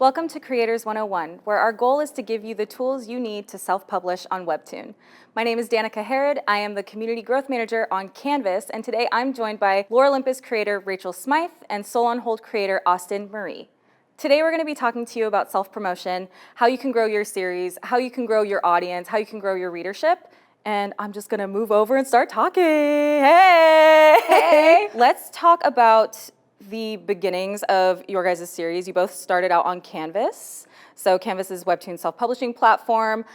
Welcome to Creators 101, where our goal is to give you the tools you need to self-publish on Webtoon. My name is DANIKA HARROD. I am the Community Growth Manager on Canvas, and today I'm joined by Olympus creator Rachel Smythe and Soul on Hold creator Austin Marie. Today we're going to be talking to you about self-promotion, how you can grow your series, how you can grow your audience, how you can grow your readership, and I'm just going to move over and start talking. Hey! Let's talk about the beginnings of your guys' series. You both started out on Canvas. So Canvas is Webtoon's self-publishing platform.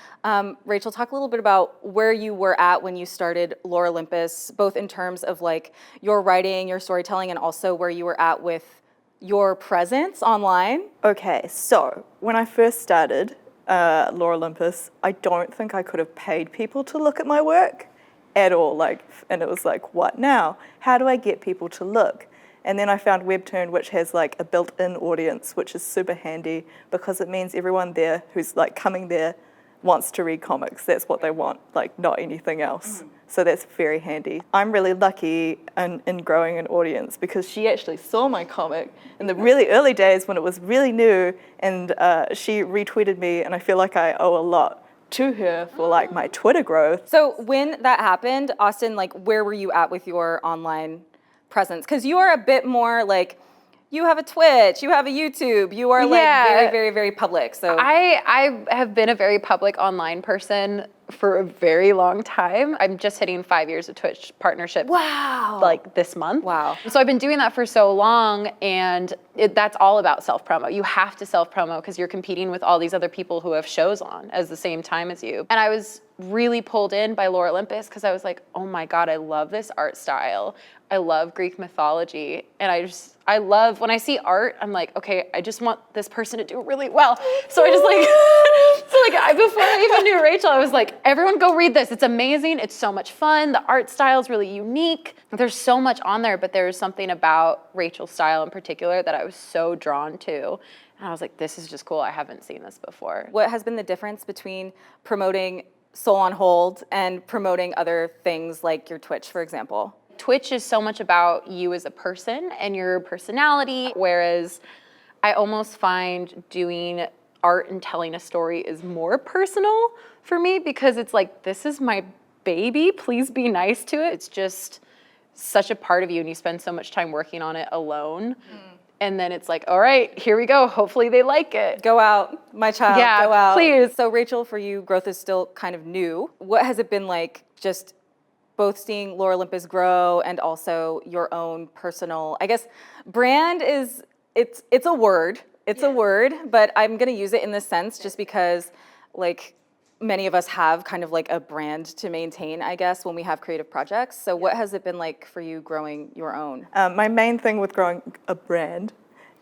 Rachel, talk a little bit about where you were at when you started Olympus, both in terms of like your writing, your storytelling, and also where you were at with your presence online. Okay, so when I first started Olympus, I don't think I could have paid people to look at my work at all. And it was like, what now? How do I get people to look? And then I found Webtoon, which has like a built-in audience, which is super handy because it means everyone there who's like coming there wants to read comics. That's what they want, like not anything else. So that's very handy. I'm really lucky in growing an audience because she actually saw my comic in the really early days when it was really new, and she retweeted me, and I feel like I owe a lot to her for like my Twitter growth. So when that happened, Austin, like where were you at with your online presence? Because you are a bit more like, you have a Twitch, you have a YouTube, you are like very, very, very public. So I have been a very public online person for a very long time. I'm just hitting 5 years of Twitch partnership. Wow. Like this month. Wow. So I've been doing that for so long, and that's all about self-promo. You have to self-promo because you're competing with all these other people who have shows on at the same time as you. And I was really pulled in by Olympus because I was like, oh my God, I love this art style. I love Greek mythology. And I love, when I see art, I'm like, okay, I just want this person to do really well. So I just like, before I even knew Rachel, I was like, everyone go read this. It's amazing. It's so much fun. The art style is really unique. There's so much on there, but there's something about Rachel's style in particular that I was so drawn to. And I was like, this is just cool. I haven't seen this before. what has been the difference between promoting Soul on Hold and promoting other things like your Twitch, for example? Twitch is so much about you as a person and your personality, whereas I almost find doing art and telling a story is more personal for me because it's like, this is my baby, please be nice to it. It's just such a part of you and you spend so much time working on it alone. And then it's like, all right, here we go. Hopefully they like it. Go out, my child, Yeah, go out. please. So Rachel, for you, growth is still kind of new. What has it been like just both seeing Olympus grow and also your own personal, I guess, brand is, it's a word. It's a word, but I'm gonna use it in this sense just because like many of us have kind of like a brand to maintain, I guess, when we have creative projects. So what has it been like for you growing your own? My main thing with growing a brand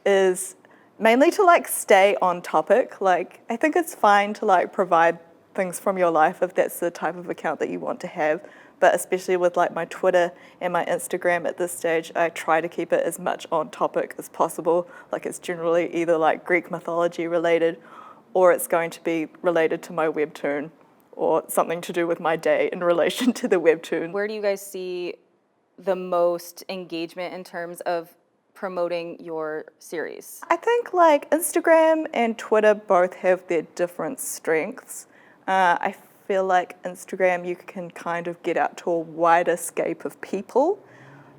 is mainly to like stay on topic. Like I think it's fine to like provide things from your life if that's the type of account that you want to have. But especially with like my Twitter and my Instagram at this stage, I try to keep it as much on topic as possible. Like it's generally either like Greek mythology related or it's going to be related to my Webtoon or something to do with my day in relation to the Webtoon. Where do you guys see the most engagement in terms of promoting your series? I think like Instagram and Twitter both have their different strengths. I feel like Instagram you can kind of get out to a wider scape of people,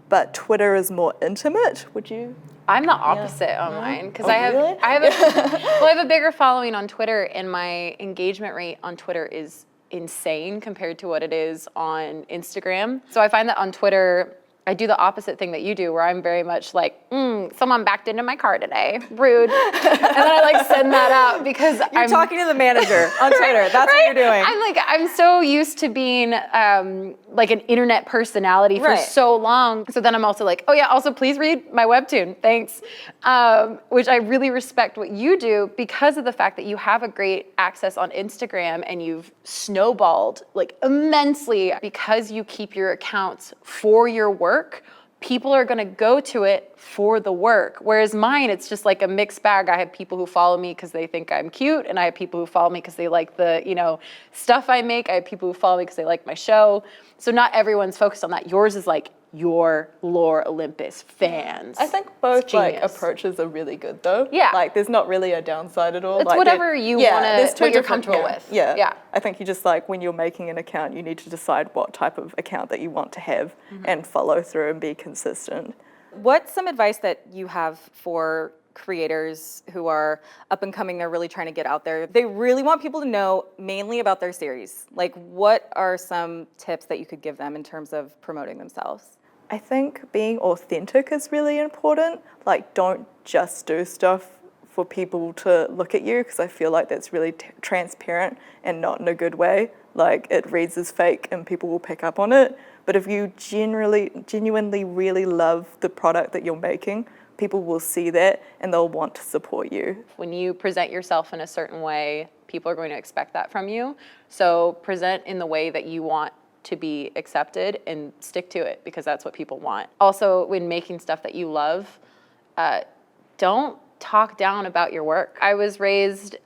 but Twitter is more intimate. Would you? I'm the opposite online because I really? have a bigger following on Twitter, and my engagement rate on Twitter is insane compared to what it is on Instagram. So I find that on Twitter, I do the opposite thing that you do, where I'm very much like, someone backed into my car today, rude. And then I like send that out because You're talking to the manager on Twitter. That's what you're doing. I'm so used to being like an internet personality for so long. So then I'm also like, oh yeah, also please read my Webtoon, thanks. Which I really respect what you do because of the fact that you have a great access on Instagram and you've snowballed like immensely because you keep your accounts for your work. People are gonna go to it for the work. Whereas mine, it's just like a mixed bag. I have people who follow me because they think I'm cute, and I have people who follow me because they like the, stuff I make. I have people who follow me because they like my show. So not everyone's focused on that. Yours is like your Lore Olympus fans. I think both like genius. approaches are really good though. Yeah. Like there's not really a downside at all. It's like, whatever you yeah, wanna- there's two what you're different- comfortable yeah, with. Yeah. Yeah. I think you just like when you're making an account, you need to decide what type of account that you want to have and follow through and be consistent. What's some advice that you have for creators who are up and coming, they're really trying to get out there? They really want people to know mainly about their series. Like, what are some tips that you could give them in terms of promoting themselves? I think being authentic is really important. Like, don't just do stuff for people to look at you, because I feel like that's really transparent and not in a good way. Like, it reads as fake and people will pick up on it. But if you genuinely really love the product that you're making, people will see that and they'll want to support you. When you present yourself in a certain way, people are going to expect that from you. So present in the way that you want to be accepted and stick to it, because that's what people want. Also, when making stuff that you love, don't talk down about your work. I was raised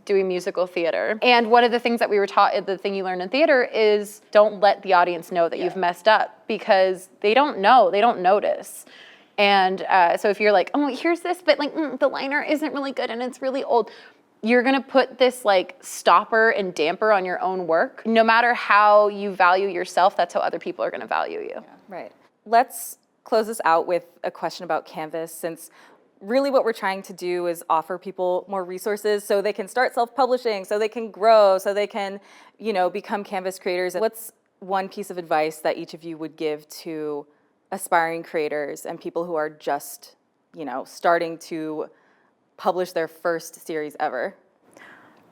doing musical theater. And one of the things that we were taught, the thing you learn in theater is don't let the audience know that you've messed up, because they don't know, they don't notice. And so if you're like, oh, here's this, but like the liner isn't really good and it's really old, you're gonna put this like stopper and damper on your own work. No matter how you value yourself, that's how other people are gonna value you. Yeah. Right. Let's close this out with a question about Canvas, since really what we're trying to do is offer people more resources so they can start self-publishing, so they can grow, so they can, you know, become Canvas creators. What's one piece of advice that each of you would give to aspiring creators and people who are just, you know, starting to publish their first series ever?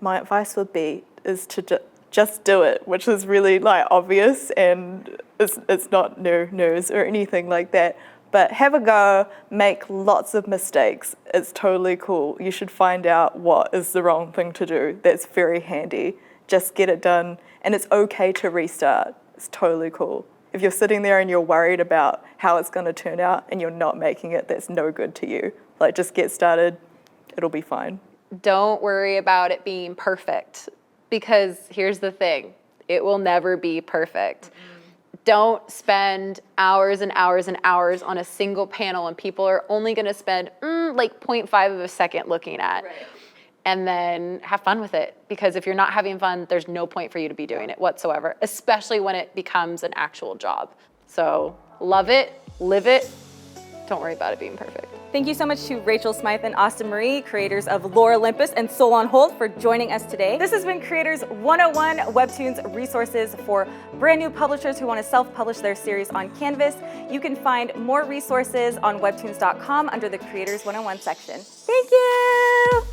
My advice would be is to just do it, which is really like obvious and it's not new news or anything like that. But have a go, make lots of mistakes. It's totally cool. You should find out what is the wrong thing to do. That's very handy. Just get it done, and it's okay to restart. It's totally cool. If you're sitting there and you're worried about how it's going to turn out and you're not making it, that's no good to you. Like, just get started. It'll be fine. Don't worry about it being perfect, because here's the thing, it will never be perfect. Don't spend hours and hours and hours on a single panel and people are only going to spend like 0.5 of a second looking at. Right. And then have fun with it, because if you're not having fun, there's no point for you to be doing it whatsoever, especially when it becomes an actual job. So love it, live it, don't worry about it being perfect. Thank you so much to Rachel, Smythe, and Austin Marie, creators of Lore Olympus and Soul on Hold, for joining us today. This has been Creators 101, Webtoon's resources for brand new publishers who want to self-publish their series on Canvas. You can find more resources on webtoons.com under the Creators 101 section. Thank you!